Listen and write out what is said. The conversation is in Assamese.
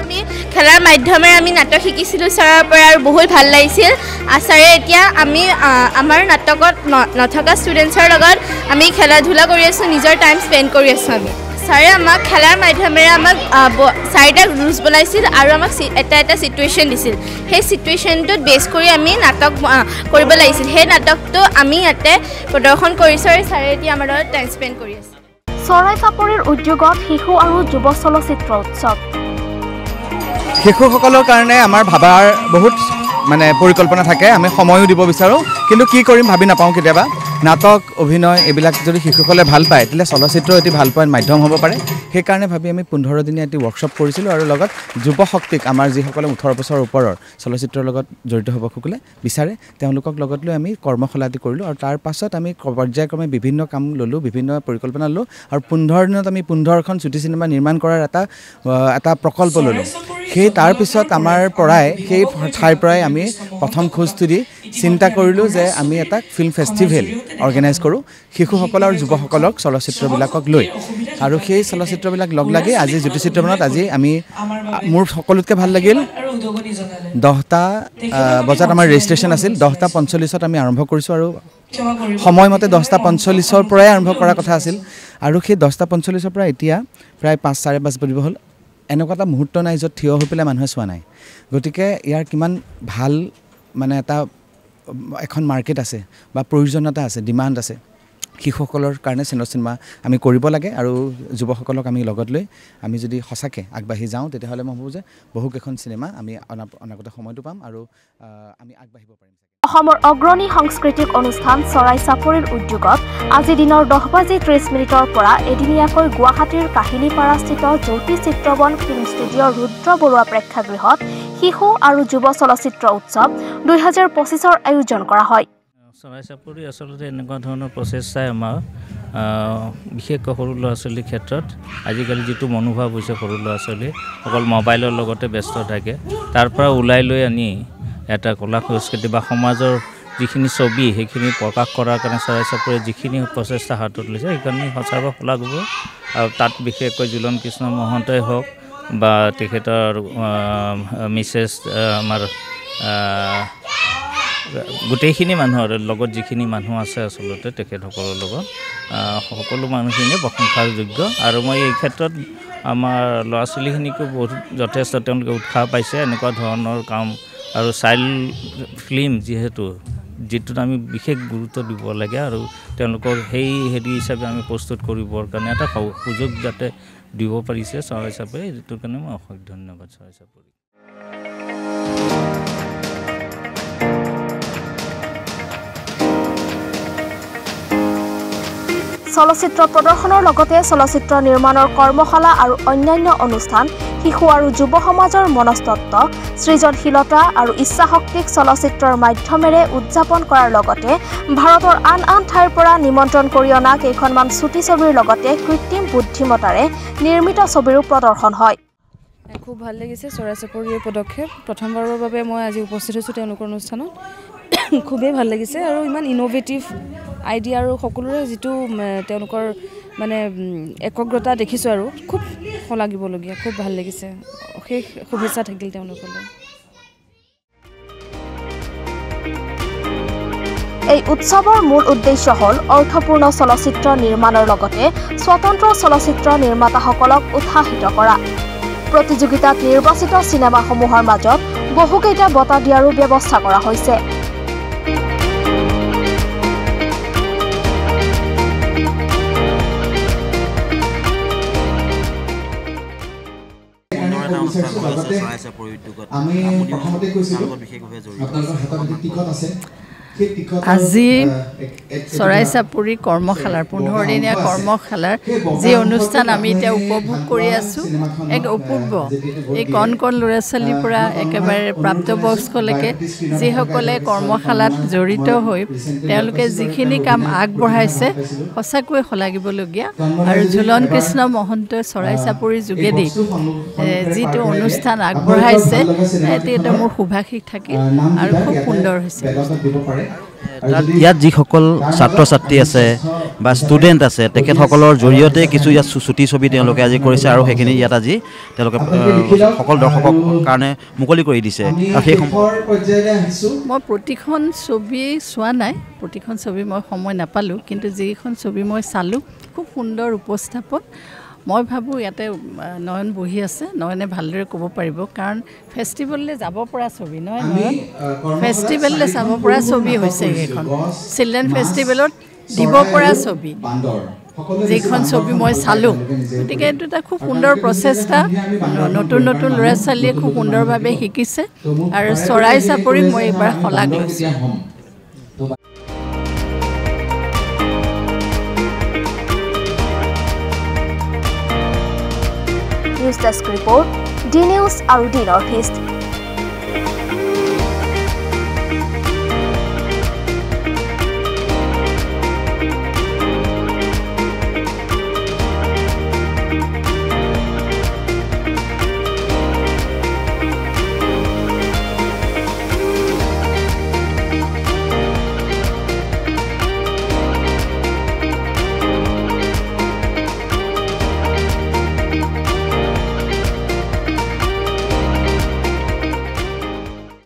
আমি খেলাৰ মাধ্যমেৰে আমি নাটক শিকিছিলোঁ ছাৰৰ পৰা আৰু বহুত ভাল লাগিছিল ছাৰে এতিয়া আমি আমাৰ নাটকত নথকা ষ্টুডেণ্টছৰ লগত আমি খেলা ধূলা কৰি আছোঁ নিজৰ টাইম স্পেণ্ড কৰি আছোঁ আমি ছাৰে আমাক খেলাৰ মাধ্যমেৰে আমাক 4টা ৰুলছ বনাইছিল আৰু আমাক এটা ছিটুৱেশ্যন দিছিল সেই ছিটুৱেশ্যনটোত বেছ কৰি আমি নাটক কৰিব লাগিছিল সেই নাটকটো আমি ইয়াতে প্ৰদৰ্শন কৰিছোঁ আৰু ছাৰে এতিয়া আমাৰ লগত টাইম স্পেণ্ড কৰি আছে চৰাই চাপৰিৰ উদ্যোগত শিশু আৰু যুৱ চলচ্চিত্ৰ উৎসৱ শিশুসকলৰ কাৰণে আমাৰ ভাবাৰ বহুত মানে পৰিকল্পনা থাকে আমি সময়ো দিব বিচাৰোঁ কিন্তু কি কৰিম ভাবি নাপাওঁ কেতিয়াবা নাটক অভিনয় এইবিলাক যদি শিশুসকলে ভাল পায় তেতিয়াহ'লে চলচ্চিত্ৰ এটি ভাল পোৱাৰ মাধ্যম হ'ব পাৰে সেইকাৰণে ভাবি আমি 15 দিনীয়া এটি ৱৰ্কশ্বপ কৰিছিলোঁ আৰু লগত যুৱ শক্তিক আমাৰ যিসকলে 18 বছৰ ওপৰৰ চলচ্চিত্ৰৰ লগত জড়িত হ'বসকলে বিচাৰে তেওঁলোকক লগত লৈ আমি কৰ্মশালা আদি কৰিলোঁ আৰু তাৰ পাছত আমি পৰ্যায়ক্ৰমে বিভিন্ন কাম ল'লোঁ বিভিন্ন পৰিকল্পনা ল'লোঁ আৰু 15 দিনত আমি 15খন চুটি চিনেমা নিৰ্মাণ কৰাৰ এটা প্ৰকল্প ল'লোঁ সেই তাৰ পিছত আমাৰ পৰাই সেই ঠাইৰ পৰাই আমি প্ৰথম খোজটো দি চিন্তা কৰিলোঁ যে আমি এটা ফিল্ম ফেষ্টিভেল অৰ্গেনাইজ কৰোঁ শিশুসকল আৰু যুৱসকলক চলচ্চিত্ৰবিলাকক লৈ আৰু সেই চলচ্চিত্ৰবিলাক লগ লাগি আজি জ্যোতিচিত্ৰবনত আজি আমি মোৰ সকলোতকৈ ভাল লাগিল 10টা বজাত আমাৰ ৰেজিষ্ট্ৰেশ্যন আছিল 10টা 45ত আমি আৰম্ভ কৰিছোঁ আৰু সময়মতে 10টা 45ৰ পৰাই আৰম্ভ কৰাৰ কথা আছিল আৰু সেই 10টা 45ৰ পৰা এতিয়া প্ৰায় 5:30 বাজিব হ'ল এনেকুৱা এটা মুহূৰ্ত নাই য'ত থিয় হৈ পেলাই মানুহে চোৱা নাই গতিকে ইয়াৰ কিমান ভাল মানে এখন মাৰ্কেট আছে বা প্ৰয়োজনীয়তা আছে ডিমাণ্ড আছে শিশুসকলৰ কাৰণে চিনেমা আমি কৰিব লাগে আৰু যুৱসকলক আমি লগত লৈ আমি যদি সঁচাকৈ আগবাঢ়ি যাওঁ তেতিয়াহ'লে মই ভাবোঁ যে বহুকেইখন চিনেমা আমি অনাগত সময়টো পাম আৰু আমি আগবাঢ়িব পাৰিম অসমৰ অগ্ৰণী সাংস্কৃতিক অনুষ্ঠান চৰাই চাপৰিৰ উদ্যোগত আজি দিনৰ 10:30 পৰা এদিনীয়াকৈ গুৱাহাটীৰ কাহিনীপাৰাস্থিত জ্যোতি চিত্ৰবন ফিল্ম ষ্টুডিঅ'ৰ ৰুদ্ৰ বৰুৱা প্ৰেক্ষাগৃহত শিশু আৰু যুৱ চলচ্চিত্ৰ উৎসৱ 2025ৰ আয়োজন কৰা হয় চৰাই চাপৰি আচলতে এনেকুৱা ধৰণৰ প্ৰচেষ্টাই আমাৰ বিশেষকৈ সৰু ল'ৰা ছোৱালীৰ ক্ষেত্ৰত আজিকালি যিটো মনোভাৱ হৈছে সৰু ল'ৰা ছোৱালী অকল মোবাইলৰ লগতে ব্যস্ত থাকে তাৰ পৰা ওলাই লৈ আনি এটা কলা সংস্কৃতি বা সমাজৰ যিখিনি ছবি সেইখিনি প্ৰকাশ কৰাৰ কাৰণে চৰাই চাপৰিয়ে যিখিনি প্ৰচেষ্টা হাতত লৈছে সেইখিনি সঁচাকৈ শলাগ হ'ব আৰু তাত বিশেষকৈ জুলন কৃষ্ণ মহন্তই হওক বা তেখেতৰ মিছেছ আমাৰ গোটেইখিনি মানুহৰ লগত যিখিনি মানুহ আছে আচলতে তেখেতসকলৰ লগত সকলো মানুহখিনিয়ে প্ৰশংসাৰ যোগ্য আৰু মই এই ক্ষেত্ৰত আমাৰ ল'ৰা ছোৱালীখিনিকো বহুত যথেষ্ট তেওঁলোকে উৎসাহ পাইছে এনেকুৱা ধৰণৰ কাম আৰু চাইল্ড ফিল্ম যিটোত আমি বিশেষ গুৰুত্ব দিব লাগে আৰু তেওঁলোকক সেই হেৰি হিচাপে আমি প্ৰস্তুত কৰিবৰ কাৰণে এটা সুযোগ যাতে দিব পাৰিছে চৰাই চাপৰি যিটোৰ কাৰণে মই অশেষ ধন্যবাদ চৰাই চাপৰি চলচ্চিত্ৰ প্ৰদৰ্শনৰ লগতে চলচ্চিত্ৰ নিৰ্মাণৰ কৰ্মশালা আৰু অন্যান্য অনুষ্ঠান শিশু আৰু যুৱ সমাজৰ মনস্তত্ব সৃজনশীলতা আৰু ইচ্ছাশক্তিক চলচ্চিত্ৰৰ মাধ্যমেৰে উদযাপন কৰাৰ লগতে ভাৰতৰ আন আন ঠাইৰ পৰা নিমন্ত্ৰণ কৰি অনা কেইখনমান ছুটি ছবিৰ লগতে কৃত্ৰিম বুদ্ধিমত্তাৰে নিৰ্মিত ছবিৰো প্ৰদৰ্শন হয় খুব ভাল লাগিছে চৰাই চাপৰিৰ পদক্ষেপ প্ৰথমবাৰৰ বাবে মই আজি উপস্থিত হৈছোঁ তেওঁলোকৰ অনুষ্ঠানত খুবেই ভাল লাগিছে আৰু ইমান ইনোভেটিভ আইডিয়া আৰু সকলোৰে যিটো তেওঁলোকৰ মানে একগ্ৰতা দেখিছোঁ আৰু খুব শলাগিবলগীয়া খুব ভাল লাগিছে অশেষ শুভেচ্ছা থাকিল তেওঁলোকলৈ এই উৎসৱৰ মূল উদ্দেশ্য হ'ল অৰ্থপূৰ্ণ চলচ্চিত্ৰ নিৰ্মাণৰ লগতে স্বতন্ত্ৰ চলচ্চিত্ৰ নিৰ্মাতাসকলক উৎসাহিত কৰা প্ৰতিযোগিতাত নিৰ্বাচিত চিনেমাসমূহৰ মাজত বহুকেইটা বঁটা দিয়াৰো ব্যৱস্থা কৰা হৈছে আজি চৰাই চাপৰি কৰ্মশালাৰ 15 দিনীয়া কৰ্মশালাৰ যি অনুষ্ঠান আমি এতিয়া উপভোগ কৰি আছোঁ এক অপূৰ্ব এই কণ ল'ৰা ছোৱালীৰ পৰা একেবাৰে প্ৰাপ্তবয়স্কলৈকে যিসকলে কৰ্মশালাত জড়িত হৈ তেওঁলোকে যিখিনি কাম আগবঢ়াইছে সঁচাকৈ শলাগিবলগীয়া আৰু ঝুলন কৃষ্ণ মহন্তই চৰাই চাপৰিৰ যোগেদি যিটো অনুষ্ঠান আগবঢ়াইছে সেইটো এটা মোৰ শুভাশীষ থাকিল আৰু খুব সুন্দৰ হৈছে ইয়াত যিসকল ছাত্ৰ ছাত্ৰী আছে বা ষ্টুডেণ্ট আছে তেখেতসকলৰ জৰিয়তে কিছু ইয়াত ছুটি ছবি তেওঁলোকে আজি কৰিছে আৰু সেইখিনি ইয়াত আজি তেওঁলোকে সকলো দৰ্শকৰ কাৰণে মুকলি কৰি দিছে আৰু সেই মই প্ৰতিখন ছবি চোৱা নাই, প্ৰতিখন ছবি মই সময় নাপালোঁ, কিন্তু যিখন ছবি মই চালোঁ খুব সুন্দৰ উপস্থাপন। মই ভাবোঁ ইয়াতে নয়ন বহি আছে, নয়নে ভালদৰে ক'ব পাৰিব, কাৰণ ফেষ্টিভেললৈ যাব পৰা ছবি নহয়, নয়ন ফেষ্টিভেললৈ চাব পৰা ছবি হৈছে এইখন, চিলড্ৰেন ফেষ্টিভেলত দিব পৰা ছবি, যিখন ছবি মই চালোঁ। গতিকে এইটো এটা খুব সুন্দৰ প্ৰচেষ্টা, নতুন নতুন ল'ৰা ছোৱালীয়ে খুব সুন্দৰভাৱে শিকিছে আৰু চৰাই চাপৰিক মই এইবাৰ শলাগ লৈছোঁ। News desk report, D news আৰু ডি নৰ্থ ইষ্ট।